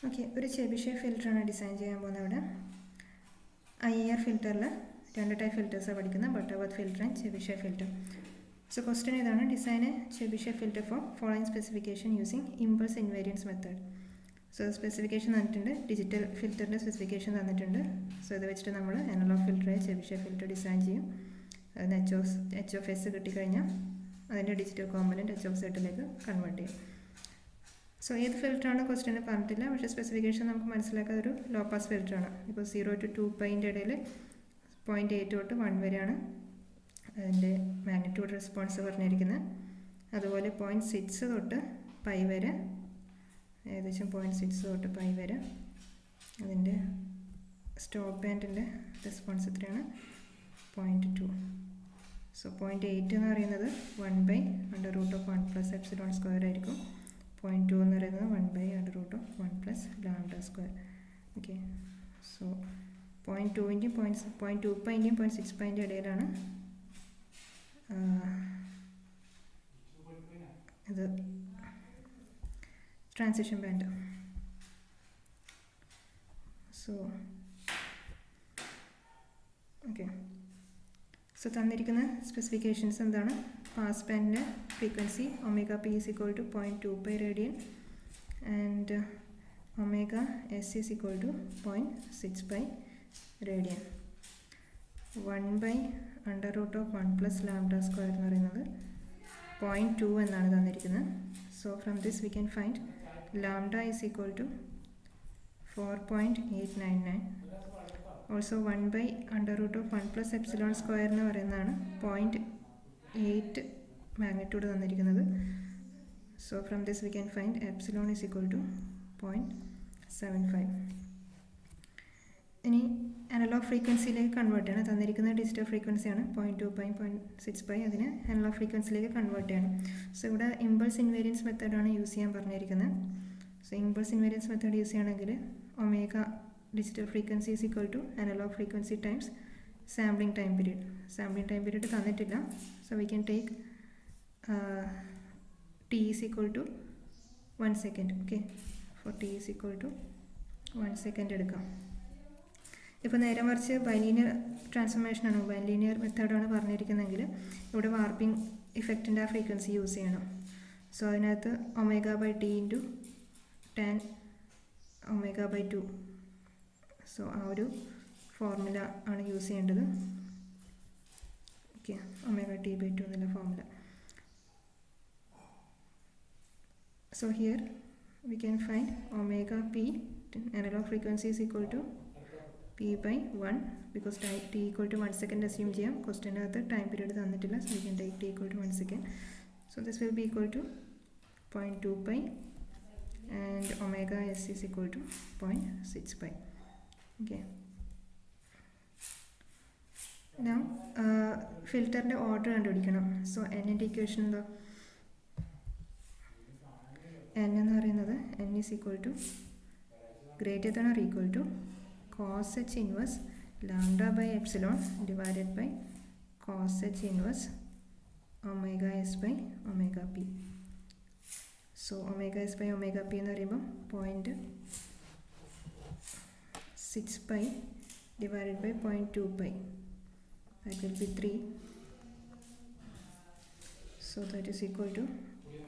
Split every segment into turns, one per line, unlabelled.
Okay, ഒരു Chebyshev ഫിൽറ്ററാണ് design ചെയ്യാൻ പോകുന്നത്. അവിടെ IER ഫിൽറ്ററിൽ 2 ടൈപ്പ് ഫിൽറ്റേഴ്സാണ് പഠിക്കുന്നത്, Butterworth filter and Chebyshev filter. So question ഇതാണ്: design a Chebyshev filter for following specification using impulse invariance method. So specification തന്നിട്ടുണ്ട്, ഡിജിറ്റൽ ഫിൽറ്ററിൻ്റെ സ്പെസിഫിക്കേഷൻ തന്നിട്ടുണ്ട്. സോ ഇത് വെച്ചിട്ട് നമ്മൾ അനലോഗ് ഫിൽറ്ററായി ചെബിഷെവ് ഫിൽറ്റർ ഡിസൈൻ ചെയ്യും. അതിന് H(s) കിട്ടിക്കഴിഞ്ഞാൽ അതിൻ്റെ ഡിജിറ്റൽ കോമ്പനൻറ്റ് H(z)ലേക്ക് കൺവേർട്ട് ചെയ്യും. സോ ഏത് ഫിൽറ്ററാണ് ക്വസ്റ്റ്യന് പറഞ്ഞിട്ടില്ല, പക്ഷേ സ്പെസിഫിക്കേഷൻ നമുക്ക് മനസ്സിലാക്കാതെ ഒരു ലോ പാസ് ഫിൽറ്ററാണ്. ഇപ്പോൾ 0 to 2π ഇടയിൽ 0.8 തൊട്ട് 1 വരെയാണ് അതിൻ്റെ മാഗ്നിറ്റ്യൂഡ് റെസ്പോൺസ് പറഞ്ഞിരിക്കുന്നത്. അതുപോലെ 0.6 തൊട്ട് π വരെ, ഏകദേശം 0.6 തൊട്ട് π വരെ അതിൻ്റെ സ്റ്റോപ്പ് ബാൻഡിൻ്റെ റെസ്പോൺസ് എത്രയാണ്? 0.2. സോ 0.8 എന്ന് പറയുന്നത് 1/√1 + ε² ആയിരിക്കും. 0.2 എന്ന് പറയുന്നത് 1/√1 + λ². ഓക്കെ, സോ 0.2ൻ്റെയും 0.2πൻ്റെയും 0.6πൻ്റെ ഇടയിലാണ് ഇത് transition band. So okay, so തന്നിരിക്കുന്ന സ്പെസിഫിക്കേഷൻസ് എന്താണ്? പാസ് ബാൻഡിൻ്റെ frequency ω p = 0.2π radian and ω(s) = 0.6π radian. 1/√1 + λ² എന്ന് പറയുന്നത് 0.2 എന്നാണ് തന്നിരിക്കുന്നത്. So from this we can find λ = 4.899. Also 1/√1 + ε² എന്ന് പറയുന്നതാണ് 0.8 മാഗ്നിറ്റ്യൂഡ് തന്നിരിക്കുന്നത്. So from this we can find ε = 0.75. ഇനി അനലോഗ് ഫ്രീക്വൻസിയിലേക്ക് കൺവേർട്ട് ചെയ്യണം. തന്നിരിക്കുന്ന ഡിജിറ്റൽ ഫ്രീക്വൻസിയാണ് 0.2π 0.6π. അതിന് അനലോഗ് ഫ്രീക്വൻസിയിലേക്ക് കൺവേർട്ട് ചെയ്യണം. സോ ഇവിടെ ഇമ്പൾസ് ഇൻവേരിയൻസ് മെത്തേഡാണ് യൂസ് ചെയ്യാൻ പറഞ്ഞിരിക്കുന്നത്. So impulse invariance method use ചെയ്യണമെങ്കിൽ omega digital frequency = analog frequency times sampling time period. Sampling time period തന്നിട്ടില്ല. So we can take t = 1 second. Okay, for t = 1 second എടുക്കാം. ഇപ്പോൾ നേരെ മറിച്ച് ബൈലീനിയർ ട്രാൻസ്ഫോർമേഷനാണ്, ബൈലീനിയർ മെത്തേഡാണ് പറഞ്ഞിരിക്കുന്നതെങ്കിൽ ഇവിടെ വാർപ്പിംഗ് ഇഫക്റ്റിൻ്റെ ആ ഫ്രീക്വൻസി യൂസ് ചെയ്യണം. സോ അതിനകത്ത് ω/t × tan ω/2. സോ ആ ഒരു ഫോർമുല ആണ് യൂസ് ചെയ്യേണ്ടത്. ഓക്കെ, ω/t/2 എന്നുള്ള formula. So here we can find ω/p analog frequency = p/1 because t = 1 second assume ചെയ്യാം. ക്വസ്റ്റ്യനകത്ത് ടൈം പീരീഡ് തന്നിട്ടില്ല. So we can take t = 1 second. So this will be = 0.2π and ω(s) = 0.6π. Okay, now ഫിൽറ്ററിൻ്റെ order കണ്ടുപിടിക്കണം. സോ n-ൻ്റെ equation എന്താ? n എന്ന് പറയുന്നത് n = > cos h inverse λ/ε divided by cos h inverse ω(s/ωp). So ω(s/ωp) എന്ന് പറയുമ്പോൾ 0.6π divided by 0.2π, that will be 3. So that is equal to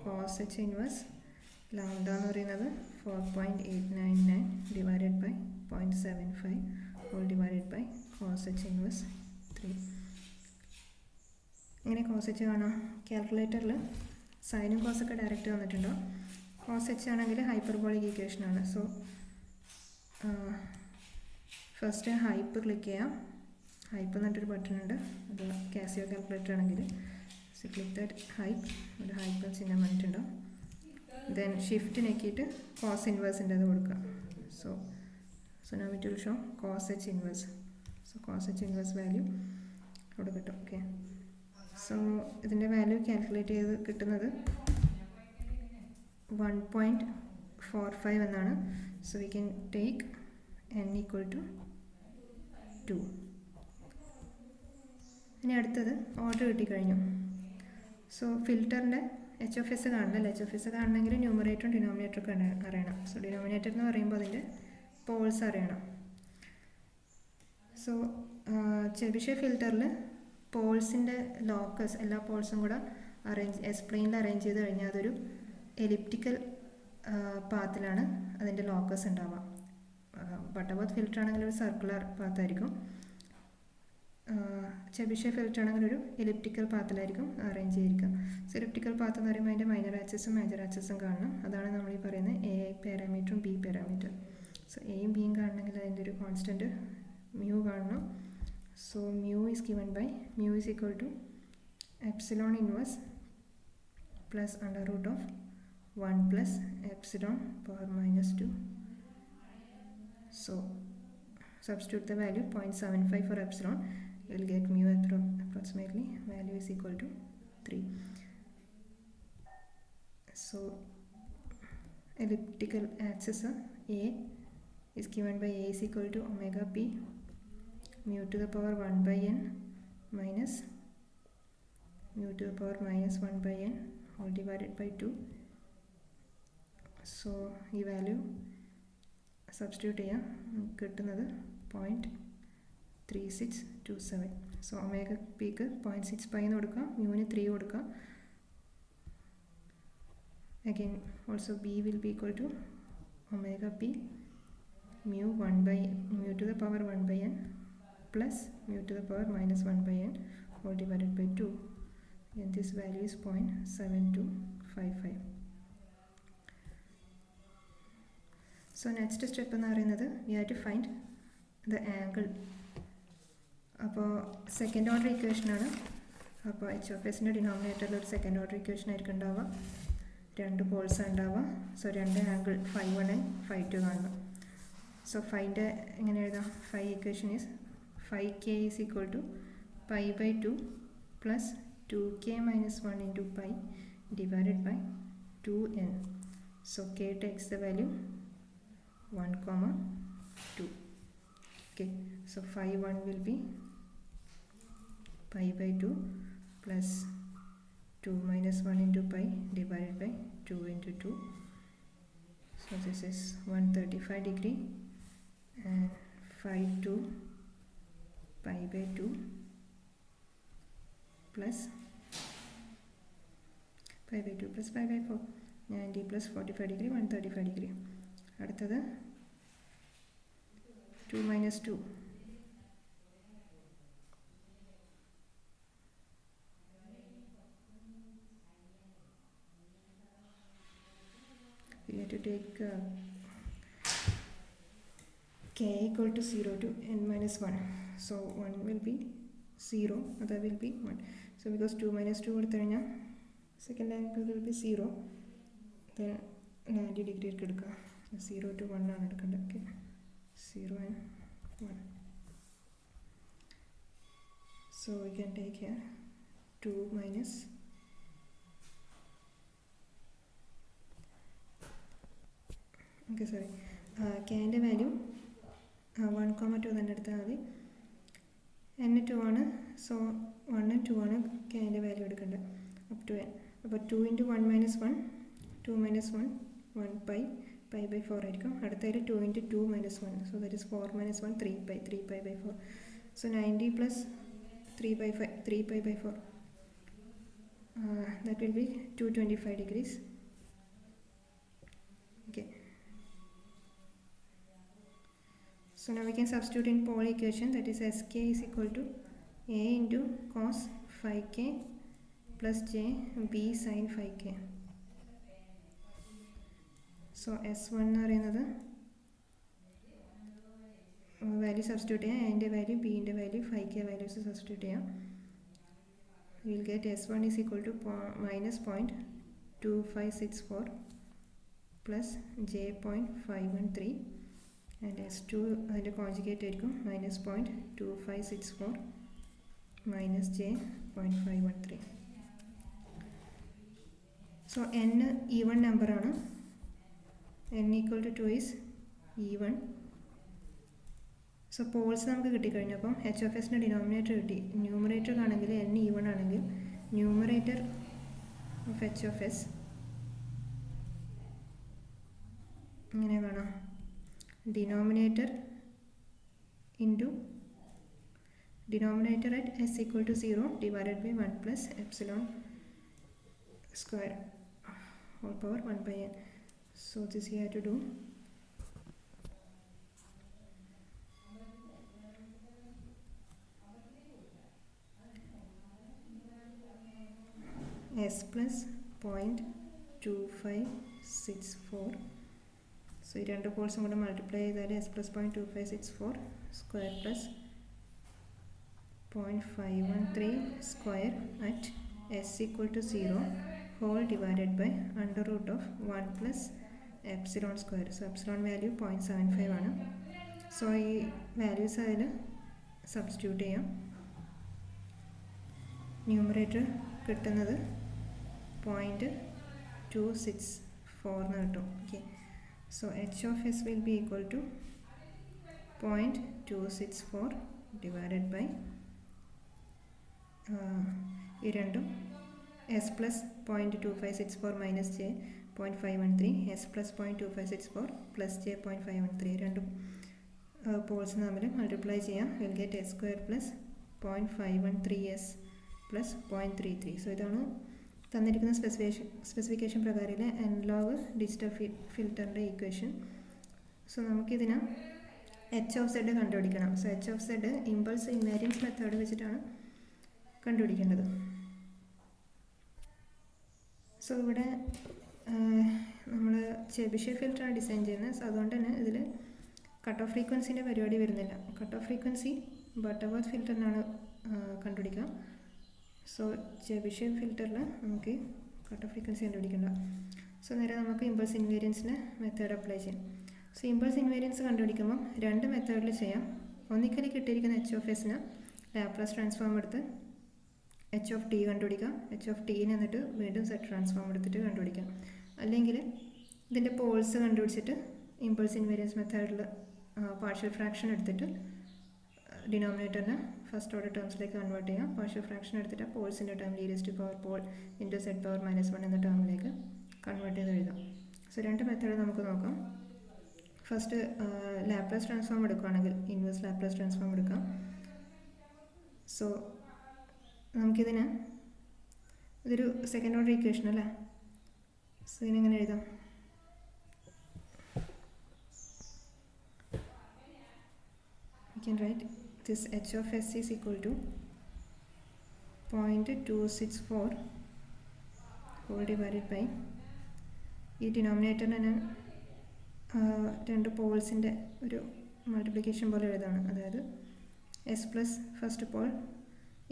cos h inverse λ എന്ന് പറയുന്നത് 4.899 divided by 0.75 whole divided by cos h inverse 3. ഇങ്ങനെ cos h കാണാം. കാൽക്കുലേറ്ററിൽ സൈനും കോസൊക്കെ direct വന്നിട്ടുണ്ടോ? cos h ആണെങ്കിൽ ഹൈപ്പർബോളിക് ഇക്വേഷനാണ്. സോ ഫസ്റ്റ് ഹൈപ്പ് ക്ലിക്ക് ചെയ്യാം. ഹൈപ്പ് എന്നിട്ടൊരു ബട്ടൺ ഉണ്ട്, അത് കാസിയോ കാൽക്കുലേറ്റർ ആണെങ്കിൽ. സോ ക്ലിക്ക് ദാറ്റ് ഹൈപ്പ്, ഒരു ഹൈപ്പ് ചിഹ്നം വന്നിട്ടുണ്ടോ. ദെൻ ഷിഫ്റ്റ് ഞെക്കിയിട്ട് കോസ് ഇൻവേഴ്സിൻ്റെ അത് കൊടുക്കുക. So now it will show cos h inverse. സോ cos h inverse വാല്യൂ അവിടെ കിട്ടും. ഓക്കെ, സോ ഇതിൻ്റെ വാല്യൂ കാൽക്കുലേറ്റ് ചെയ്ത് കിട്ടുന്നത് 1.45 എന്നാണ്. So we can take n = 2. ഇനി അടുത്തത് ഓർഡർ കിട്ടിക്കഴിഞ്ഞു. സോ ഫിൽറ്ററിൻ്റെ എച്ച് ഓഫ് എസ് കാണണം. എച്ച് ഓഫ് എസ് കാണണമെങ്കിൽ ന്യൂമറേറ്ററും ഡിനോമിനേറ്ററൊക്കെ അറിയണം. സോ ഡിനോമിനേറ്റർ എന്ന് പറയുമ്പോൾ അതിൻ്റെ പോൾസ് അറിയണം. സോ ചെബിഷെവ് ഫിൽറ്ററിൽ പോൾസിൻ്റെ ലോക്കസ് എല്ലാ പോൾസും കൂടെ എസ് പ്ലെയിനിൽ അറേഞ്ച് ചെയ്ത് കഴിഞ്ഞാൽ അതൊരു എലിപ്റ്റിക്കൽ പാത്തിലാണ് അതിൻ്റെ ലോക്കസ് ഉണ്ടാവുക. ബട്ടർവർത്ത് ഫിൽറ്റർ ആണെങ്കിൽ ഒരു സർക്കുലർ പാത്തായിരിക്കും. ചെബിഷെവ് ഫിൽറ്റർ ആണെങ്കിൽ ഒരു എലിപ്റ്റിക്കൽ പാത്തിലായിരിക്കും അറേഞ്ച് ചെയ്തിരിക്കുക. സോ എലിപ്റ്റിക്കൽ പാത്ത് എന്ന് പറയുമ്പോൾ അതിൻ്റെ മൈനർ ആക്സിസും മേജർ ആക്സിസും കാണണം. അതാണ് നമ്മൾ ഈ പറയുന്നത് എ പാരാമീറ്ററും ബി പാരാമീറ്റർ. സോ എയും ബിയും കാണണമെങ്കിൽ അതിൻ്റെ ഒരു കോൺസ്റ്റൻറ്റ് മ്യൂ കാണണം. So mu is given by mu is equal to epsilon inverse plus under root of 1 plus epsilon power minus 2. So substitute the value 0.75 for epsilon. You will get mu approximately value is equal to 3. So elliptical axis A is given by A is equal to omega p mu to the power 1 by n minus mu to the power minus 1 by n all divided by 2. So ഈ value substitute ചെയ്യാം. കിട്ടുന്നത് 0.3627. So omega പിക്ക് 0.65 എന്ന് കൊടുക്കാം, മ്യൂവിന് 3 കൊടുക്കാം. Again also B will be equal to omega P mu mu to the power 1 by n plus mu to the power minus 1 by n all divided by 2. And this value is 0.7255. So next step എന്ന് പറയുന്നത് we have to find the angle. അപ്പോൾ second order ഇക്വേഷനാണ്. അപ്പോൾ H of എസിൻ്റെ ഡിനോമിനേറ്ററിൽ ഒരു second order equation ആയിരിക്കും ഉണ്ടാവുക. 2 പോൾസ് ഉണ്ടാവുക. സോ 2 ആംഗിൾ φ1 ആൻഡ് φ2 കാണണം. സോ ഫൈൻ്റെ എങ്ങനെ എഴുതാം? Phi equation is φk is equal to π/2 plus 2k minus 1 into pi divided by 2n. So k takes the value 1, 2. Okay, so phi 1 will be π/2 plus 2 minus 1 into pi divided by 2 into 2. So this is 135 degree, and phi 2 π/2 plus π/2 plus π/4 90 plus 45 degree 135 degree. അടുത്തത് 2 minus 2 we have to take k equal to 0 to n minus 1. So 1 will be 0, other will be 1. So because 2 minus 2 കൊടുത്തു കഴിഞ്ഞാൽ second angle will be 0, then 90 degree എടുക്കുക. 0 to 1 ആണ് എടുക്കേണ്ടത്. Okay, 0 and 1. So we can take here 2 minus okay sorry kൻ്റെ value 1,2 തന്നെ എടുത്താൽ മതി. n 2 ആണ്. So 1 and 2 ആണ് kൻ്റെ വാല്യൂ എടുക്കേണ്ടത് അപ് ടു n. അപ്പോൾ 2 into 1 minus 1 2 minus 1 1 pi/4 ആയിരിക്കും. അടുത്തതിൽ 2 into 2 minus 1, so that is 4 minus 1 3 pi/4. So 90 plus 3 pi/4 that will be 225 degrees. Okay, so now we can substitute in Pauli equation, that is sk is equal to a into cos phi k plus j b sin phi k. So S1 എന്ന് പറയുന്നത് value substitute ചെയ്യാം. എൻ്റെ value ബിൻ്റെ value phi K values substitute ചെയ്യാം. Will get S1 is equal to -0.2564 plus j.513 and S2 അതിൻ്റെ conjugate ആയിരിക്കും -0.2564 minus j.513. So n even നമ്പറാണ്. n equal to 2 is even. So poles നമുക്ക് കിട്ടിക്കഴിഞ്ഞു. അപ്പം എച്ച് ഓഫ് എസിൻ്റെ denominator കിട്ടി. Numerator ആണെങ്കിൽ n ഈവൺ ആണെങ്കിൽ numerator of h of s ഇങ്ങനെ കാണാം, denominator at s equal to 0 divided by 1 plus epsilon square whole power 1 by n. So this you have to do. S plus 0.2564. So ഈ രണ്ട് പോൾസും കൂടെ multiply ചെയ്താൽ s plus 0.2564 square plus 0.513 square at s equal to 0 whole divided by under root of 1 plus epsilon square. So epsilon value 0.75 ആണ്. So ഈ values അതിൽ substitute ചെയ്യാം. Numerator കിട്ടുന്നത് 0.264 എന്ന് കിട്ടും. Okay, so h of s will be equal to 0.264 divided by ഈ രണ്ടും s plus 0.2564 minus j 0.513 s plus 0.2564 plus j 0.513 രണ്ടും പോൾസ് തമ്മിൽ മൾട്ടിപ്ലൈ ചെയ്യാം. Will get s square plus 0.513s plus 0.33. So ഇതാണ് തന്നിരിക്കുന്ന സ്പെസിഫിക്കേഷൻ പ്രകാരമുള്ള അനലോഗ് ഡിജിറ്റൽ ഫിൽറ്ററിൻ്റെ equation. So നമുക്കിതിന് h of z കണ്ടുപിടിക്കണം. So h of z impulse invariance method വെച്ചിട്ടാണ് കണ്ടുപിടിക്കേണ്ടത്. സോ ഇവിടെ നമ്മൾ ചെബിഷെവ് ഫിൽറ്ററാണ് ഡിസൈൻ ചെയ്യുന്നത്. സോ അതുകൊണ്ട് തന്നെ ഇതിൽ കട്ട് ഓഫ് ഫ്രീക്വൻസിൻ്റെ പരിപാടി വരുന്നില്ല. കട്ട് ഓഫ് ഫ്രീക്വൻസി ബട്ടർവർത്ത് ഫിൽറ്ററിനാണ് കണ്ടുപിടിക്കുക. സോ ചെബിഷെവ് ഫിൽറ്ററിൽ നമുക്ക് കട്ട് ഓഫ് ഫ്രീക്വൻസി കണ്ടുപിടിക്കേണ്ട. സോ നേരെ നമുക്ക് ഇമ്പൾസ് ഇൻവേരിയൻസിൻ്റെ മെത്തേഡ് അപ്ലൈ ചെയ്യാം. സോ ഇമ്പൾസ് ഇൻവേരിയൻസ് കണ്ടുപിടിക്കുമ്പോൾ രണ്ട് മെത്തേഡിൽ ചെയ്യാം. ഒന്നിക്കൽ കിട്ടിയിരിക്കുന്ന h of s Laplace transform എടുത്ത് h of t കണ്ടുപിടിക്കാം. h of t എന്നിട്ട് വീണ്ടും z ട്രാൻസ്ഫോം എടുത്തിട്ട് കണ്ടുപിടിക്കാം. അല്ലെങ്കിൽ ഇതിൻ്റെ പോൾസ് കണ്ടുപിടിച്ചിട്ട് ഇമ്പൾസ് ഇൻവേരിയൻസ് മെത്തേഡിൽ പാർഷ്യൽ ഫ്രാക്ഷൻ എടുത്തിട്ട് ഡിനോമിനേറ്ററിനെ ഫസ്റ്റ് ഓർഡർ ടേംസിലേക്ക് കൺവേർട്ട് ചെയ്യാം. പാർഷ്യൽ ഫ്രാക്ഷൻ എടുത്തിട്ട് പോൾസിൻ്റെ term e raised to power pole into z power -1 എന്ന ടേമിലേക്ക് കൺവേർട്ട് ചെയ്ത് എഴുതാം. സോ രണ്ട് മെത്തേഡ് നമുക്ക് നോക്കാം. ഫസ്റ്റ് ലാപ്ലേസ് ട്രാൻസ്ഫോം എടുക്കുകയാണെങ്കിൽ ഇൻവേഴ്സ് ലാപ്ലേസ് ട്രാൻസ്ഫോം എടുക്കാം. സോ നമുക്കിതിന് ഇതൊരു സെക്കൻഡ് ഓർഡർ ഇക്വേഷൻ അല്ലേ. സോ ഇതിനെങ്ങനെ എഴുതാം? We can write this h of s is equal to 0.264 whole divided by ഈ ഡിനോമിനേറ്ററിന് രണ്ട് പോൾസിൻ്റെ ഒരു മൾട്ടിപ്ലിക്കേഷൻ പോലെ എഴുതാണ്. അതായത് S plus first pole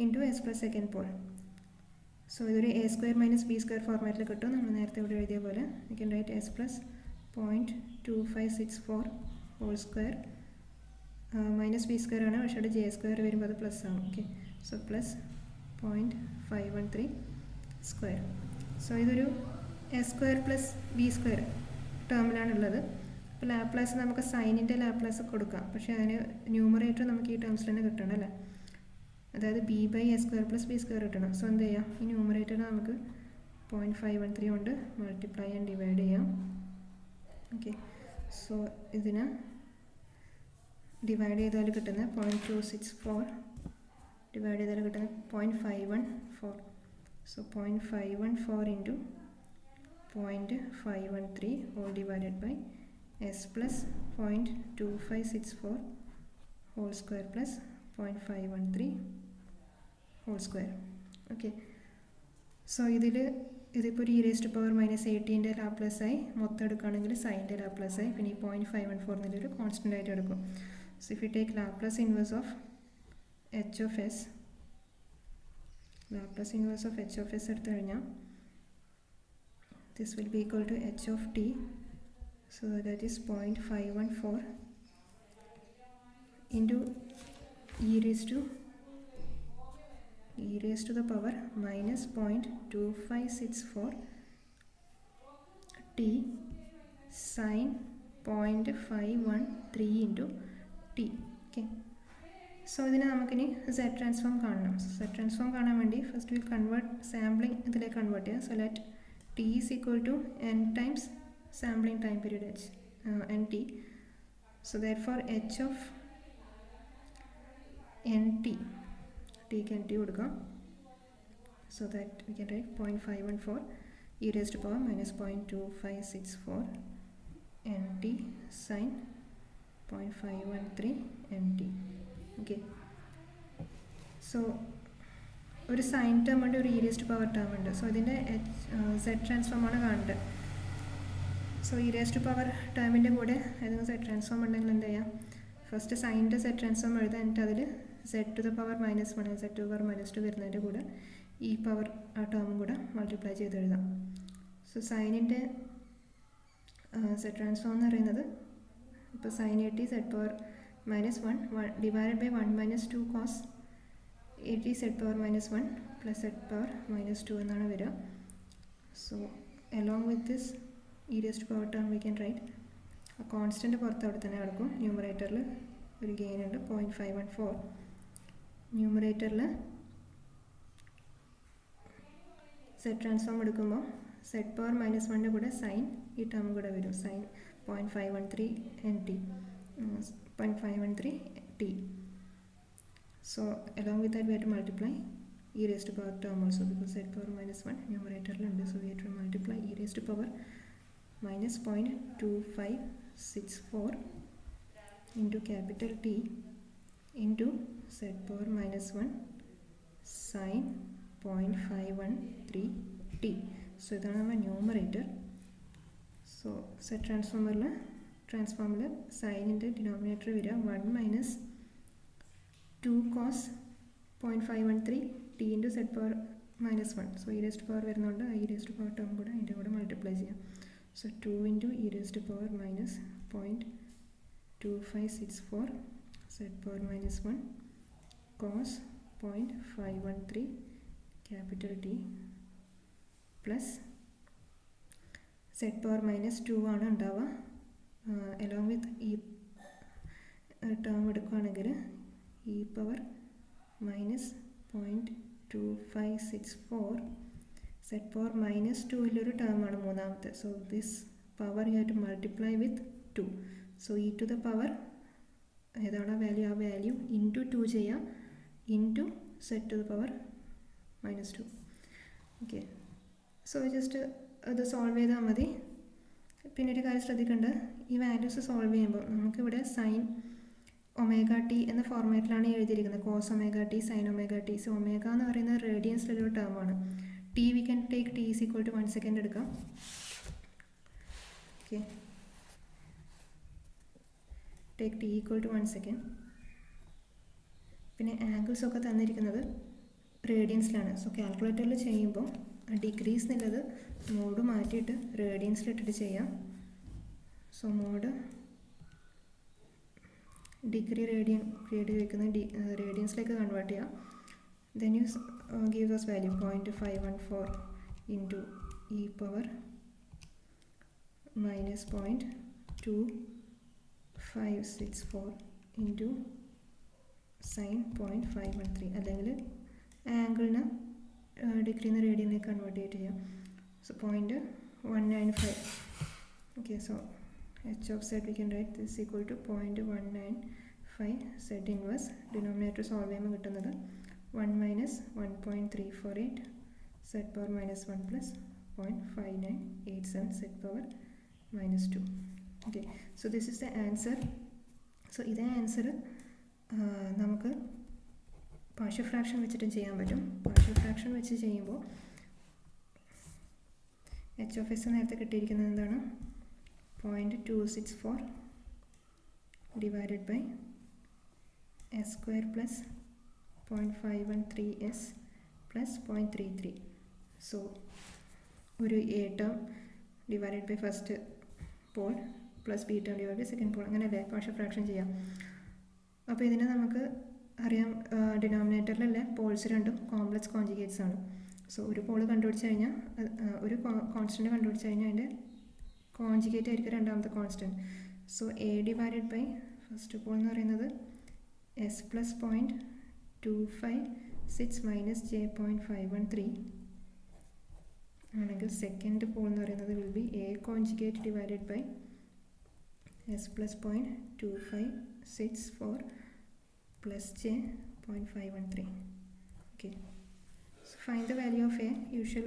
into S plus second pole. So ഇതൊരു A square minus B square ഫോർമാറ്റിൽ കിട്ടും. നമ്മൾ നേരത്തെ ഇവിടെ എഴുതിയ പോലെ you can write S plus 0.2564 whole square minus B square ആണ്, പക്ഷേ അവിടെ ജെ സ്ക്വയർ വരുമ്പോൾ അത് പ്ലസ് ആവും. Okay, so plus 0.513 square. So ഇതൊരു S square plus B square ടേമിലാണുള്ളത്. അപ്പോൾ ലാപ്ലേസ് നമുക്ക് സൈനിൻ്റെ ലാപ്ലേസ് കൊടുക്കാം, പക്ഷേ അതിന് ന്യൂമറേറ്റർ നമുക്ക് ഈ ടേംസിൽ തന്നെ കിട്ടണം അല്ലേ. അതായത് B by S square plus B square കിട്ടണം. സോ എന്ത് ചെയ്യാം, ഈ ന്യൂമറേറ്റർ നമുക്ക് 0.513 കൊണ്ട് മൾട്ടിപ്ലൈ ആൻഡ് ഡിവൈഡ് ചെയ്യാം. ഓക്കെ, സോ ഇതിന് ഡിവൈഡ് ചെയ്താൽ കിട്ടുന്ന 0.264 ഡിവൈഡ് ചെയ്താൽ കിട്ടുന്ന 0.514. So 0.514 into 0.513 whole divided by S plus 0.2564 whole square plus 0.513 whole square. Okay, so ഇതിപ്പോൾ ഒരു e raised to power -18 ലാപ്ലേസായി, മൊത്തം എടുക്കുകയാണെങ്കിൽ സൈൻ്റെ ലാപ്ലേസായി, പിന്നെ ഈ 0.514 എന്നൊരു കോൺസ്റ്റൻ്റ് ആയിട്ട് എടുക്കും. So if you take Laplace inverse of h of s, Laplace inverse of h of s എടുത്തു കഴിഞ്ഞാൽ this will be equal to h of t. So that is 0.514 into e raised to the power minus 0.2564 t sin 0.513 into t. Okay, so ഇതിനെ നമുക്കിനി set transform കാണണം. Set transform കാണാൻ വേണ്ടി first will convert sampling ഇതിലേക്ക് convert ചെയ്യുക. So let T is equal to n times sampling time period h n t. So therefore h of nt ടിക്ക് nt കൊടുക്കാം. So that we can write 0.514 e raised to power minus 0.2564 nt sin 0.513 nt. Okay, so ഒരു sine term ഉണ്ട്, ഒരു E raised power term ഉണ്ട്. So ഇതിൻ്റെ set ട്രാൻസ്ഫോമാണ് കാണേണ്ടത്. So E raised power ടേമിൻ്റെ കൂടെ ഏതെങ്കിലും സെറ്റ് ട്രാൻസ്ഫോം ഉണ്ടെങ്കിൽ എന്ത് ചെയ്യാം, ഫസ്റ്റ് സൈനിൻ്റെ സെറ്റ് ട്രാൻസ്ഫോം എഴുതാം, എന്നിട്ട് അതിൽ set to the power -1 set to power -2 വരുന്നതിൻ്റെ കൂടെ ഈ പവർ ആ ടേമും കൂടെ മൾട്ടിപ്ലൈ ചെയ്ത് എഴുതാം. സോ സൈനിൻ്റെ സെറ്റ് ട്രാൻസ്ഫോം എന്ന് പറയുന്നത് ഇപ്പോൾ sine 80 set power -1 divided by 1 - 2 cos 80 set power -1 plus set power -2 എന്നാണ് വരിക. So along with this E raised power term we can write ആ കോൺസ്റ്റൻറ്റ് പുറത്ത് അവിടെ തന്നെ കിടക്കും. ന്യൂമറേറ്ററിൽ ഒരു ഗെയിൻ ഉണ്ട് 0.514. ന്യൂമറേറ്ററിൽ സെറ്റ് ട്രാൻസ്ഫോം എടുക്കുമ്പോൾ സെറ്റ് പവർ -1ൻ്റെ കൂടെ സൈൻ ഈ ടേം കൂടെ വരും, sign 0.513 nt 0.513 t. So along with that we have to multiply e raised to power term also, because set power -1 numerator lundu, so we have to multiply e raised to power minus 0.2564 into capital T into set power -1 sin 0.513 t. So ഇതാണ് നമ്മുടെ numerator. So set ട്രാൻസ്ഫോമിൽ സൈനിൻ്റെ denominator വരിക 1 - 2 cos 0.513 t into set power -1. So E raised power വരുന്നുണ്ട്, E raised power term കൂടെ അതിൻ്റെ കൂടെ multiply ചെയ്യാം. So 2 into E raised power -0.2564 set power -1 cos 0.513 capital T plus set power -2 ആണ് ഉണ്ടാവുക. Along with ഈ term എടുക്കുകയാണെങ്കിൽ ഇ പവർ -0.2564 സെറ്റ് പവർ -2 ടേമാണ് മൂന്നാമത്തെ. So this power you have to multiply with 2. So E to the power ഏതാണ് value, ആ value into 2 ചെയ്യാം, into set to the power -2. Okay, so just അത് solve ചെയ്താൽ മതി. പിന്നെ ഒരു കാര്യം ശ്രദ്ധിക്കേണ്ടത്, ഈ വാല്യൂസ് സോൾവ് ചെയ്യുമ്പോൾ നമുക്കിവിടെ സൈൻ ഒമേഗ ടി എന്ന ഫോർമാറ്റിലാണ് എഴുതിയിരിക്കുന്നത്, cos omega T sine omega T. So omega എന്ന് പറയുന്നത് റേഡിയൻസിലൊരു ടേമാണ്. T we can take T is equal to 1 second എടുക്കാം. Okay, take T equal to 1 second. പിന്നെ ആംഗിൾസ് ഒക്കെ തന്നിരിക്കുന്നത് റേഡിയൻസിലാണ്. സോ കാൽക്കുലേറ്ററിൽ ചെയ്യുമ്പോൾ ഡിഗ്രീസ് എന്നുള്ളത് മോഡ് മാറ്റിയിട്ട് റേഡിയൻസിലിട്ടിട്ട് ചെയ്യാം. സോ മോഡ് ഡിഗ്രി റേഡിയൻ വയ്ക്കുന്ന റേഡിയൻസിലേക്ക് കൺവേർട്ട് ചെയ്യാം. Then you give those value 0.514 into E power -0.2564 into sine 0.513, അല്ലെങ്കിൽ ആംഗിളിന് ഡിഗ്രിന്ന് റേഡിയനിലേക്ക് കൺവേർട്ട് ചെയ്തിട്ട് ചെയ്യാം. So 0.195. Okay, so h of z we can write this equal to 0.195 z inverse. Denominator solve ചെയ്യുമ്പോൾ കിട്ടുന്നത് 1 - 1.348 z power -1 plus 0.5987 z power -2. Okay, so this is the answer. So ഇതേ answer നമുക്ക് partial fraction വെച്ചിട്ടും ചെയ്യാൻ പറ്റും. Partial fraction വെച്ച് ചെയ്യുമ്പോൾ h of s നേരത്തെ കിട്ടിയിരിക്കുന്നത് എന്താണ്, 0.264 divided by s square plus 0.513s plus 0.33. So ഒരു a term divided by first pole plus b term divided by second pole, അങ്ങനെയല്ലേ പാർഷ്യൽ ഫ്രാക്ഷൻ ചെയ്യാം. അപ്പോൾ ഇതിനെ നമുക്ക് അറിയാം, ഡിനോമിനേറ്ററിലല്ലേ പോൾസ് രണ്ടും കോംപ്ലക്സ് കോൺജുഗേറ്റ്സ് ആണ്. സോ ഒരു പോൾ കണ്ടുപിടിച്ച് കഴിഞ്ഞാൽ, ഒരു കോൺസ്റ്റൻറ്റ് കണ്ടുപിടിച്ച് കഴിഞ്ഞാൽ അതിൻ്റെ കോൺജുഗേറ്റ് ആയിരിക്കും രണ്ടാമത്തെ constant. So A divided by first pole എന്ന് പറയുന്നത് s plus 0.256 minus j.513 ആണെങ്കിൽ സെക്കൻഡ് പോൾ എന്ന് പറയുന്നത് will be A conjugate divided by s plus 0.2564 plus j.513. Okay, so find the value of a. Usual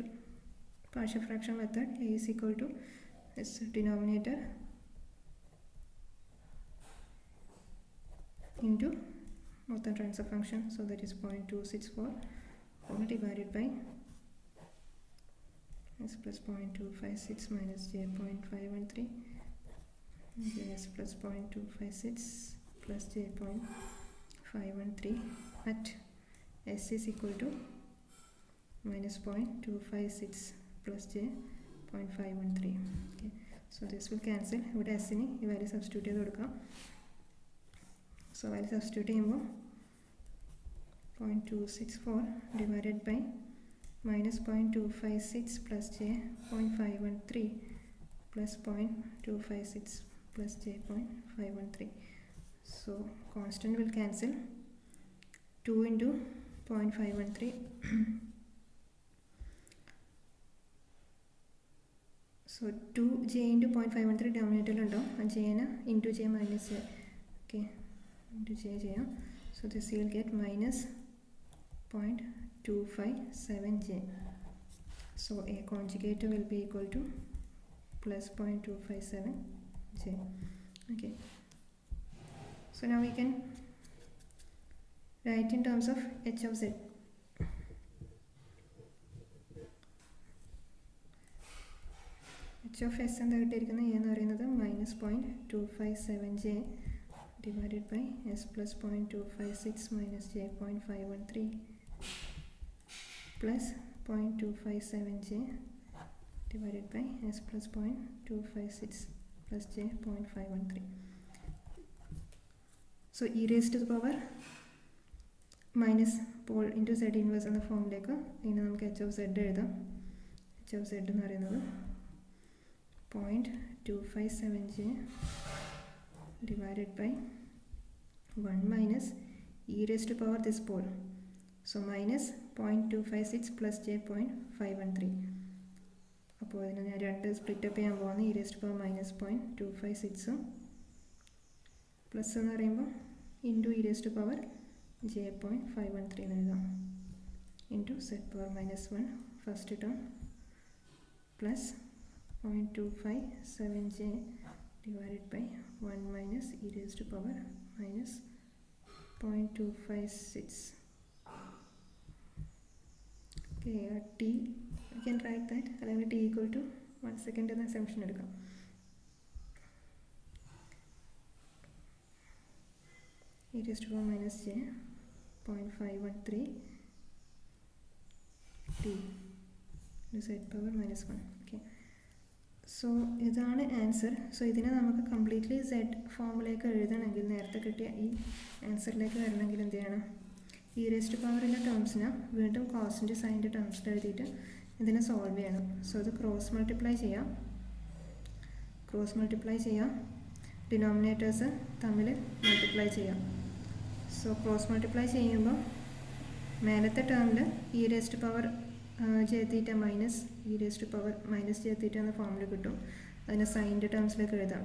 partial fraction method. A is equal to its denominator into mottham transfer function, so that is 0.264 all divided by s plus 0.256 minus j.513 s plus 0.256 plus j.513 at s is equal to minus 0.256 plus j.513. Okay, so this will cancel. ഇവിടെ s ന് ഈ value substitute ചെയ്ത് കൊടുക്കാം. So value substitute ചെയ്യുമ്പോൾ 0.264 divided by minus 0.256 plus j.513 plus 0.256 plus j.513. So constant will cancel. 2 into 0.513 so 2j into 0.513 denominator ഉണ്ടോ ആ j ന് into j minus j. Okay, into j ചെയ്യാം. So this you will get minus 0.257j. So a conjugate will be equal to plus 0.257j. Okay, so now we can write in terms of h of z. h of s എന്താ കിട്ടിയിരിക്കുന്നത് എന്ന് പറയുന്നത് minus 0.257j divided by s plus 0.256 minus j.513 plus 0.257j divided by s plus 0.256 plus j.513. So e raised to the power minus pole into z inverse എന്ന ഫോമിലേക്ക് ഇനി നമുക്ക് h of z എഴുതാം. h of z എന്ന് പറയുന്നത് 0.257j divided by 1 minus e raised to power this pole, so minus 0.256 plus j.513. അപ്പോൾ ഇതിനെ ഞാൻ രണ്ട് സ്പ്ലിറ്റ് അപ്പ് ചെയ്യാൻ പോകുന്നത് e raised to power minus 0.256 plus എന്ന് പറയുമ്പോൾ into e raised to power j.513 എന്ന് എഴുതാം into z power minus 1 first term plus 0.257j divided by 1 minus e raised to power minus 0.256. Okay, t we can write that അല്ലെങ്കിൽ t equal to 1 second എന്ന assumption എടുക്കാം. e raised to power minus j 0.513 t z power minus 1. Okay, so ഇതാണ് answer. So ഇതിനെ നമുക്ക് completely Z ഫോമിലേക്ക് എഴുതണമെങ്കിൽ നേരത്തെ കിട്ടിയ ഈ ആൻസറിലേക്ക് വരണമെങ്കിൽ എന്ത് ചെയ്യണം? ഈ റേസ്റ്റ് പവറിൻ്റെ ടേംസിനെ വീണ്ടും കോസിൻ്റെ സൈൻ്റെ ടേംസിൽ എഴുതിയിട്ട് ഇതിനെ സോൾവ് ചെയ്യണം. സോ ഇത് ക്രോസ് മൾട്ടിപ്ലൈ ചെയ്യാം, ഡിനോമിനേറ്റേഴ്സ് തമ്മിൽ മൾട്ടിപ്ലൈ ചെയ്യാം. സോ ക്രോസ് മൾട്ടിപ്ലൈ ചെയ്യുമ്പോൾ മേലത്തെ ടേമിൽ ഈ റേസ്റ്റ് power j theta minus e raised to power minus j theta എന്ന ഫോമിൽ കിട്ടും. അതിനെ സൈൻ്റെ ടേംസിലേക്ക് എഴുതാം.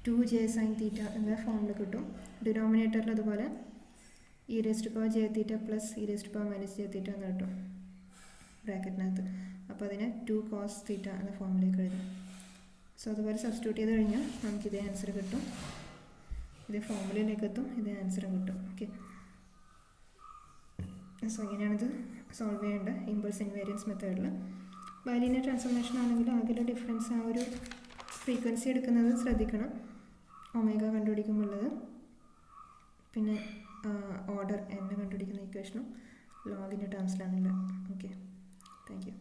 2j sin theta എന്ന ഫോമിൽ കിട്ടും. ഡിനോമിനേറ്ററിൽ അതുപോലെ e raised to power j theta plus e raised to power minus j theta എന്ന് കിട്ടും ബ്രാക്കറ്റിനകത്ത്. അപ്പോൾ അതിനെ 2 cos theta എന്ന ഫോമിലേക്ക് എഴുതാം. സോ അതുപോലെ സബ്സ്റ്റിറ്റ്യൂട്ട് ചെയ്ത് കഴിഞ്ഞാൽ നമുക്ക് ഇതേ ആൻസർ കിട്ടും. ഇതേ ഫോമുലയിലേക്ക് എത്തും, ഇതേ ആൻസറും കിട്ടും. ഓക്കെ, സോ ഇങ്ങനെയാണിത് സോൾവ് ചെയ്യേണ്ട ഇമ്പൾസ് ഇൻവേരിയൻസ് മെത്തേഡിൽ. ബൈലിനിയർ ട്രാൻസ്ഫോർമേഷൻ ആണെങ്കിൽ ആകെ ഡിഫറൻസ് ആ ഒരു ഫ്രീക്വൻസി എടുക്കുന്നത് ശ്രദ്ധിക്കണം, ഒമേഗ കണ്ടുപിടിക്കുമ്പോഴുള്ളത്. പിന്നെ ഓർഡർ n കണ്ടുപിടിക്കുന്ന ഇക്വേഷനും ലോഗിൻ്റെ ടേംസിലാണുള്ളത്. Okay, thank U.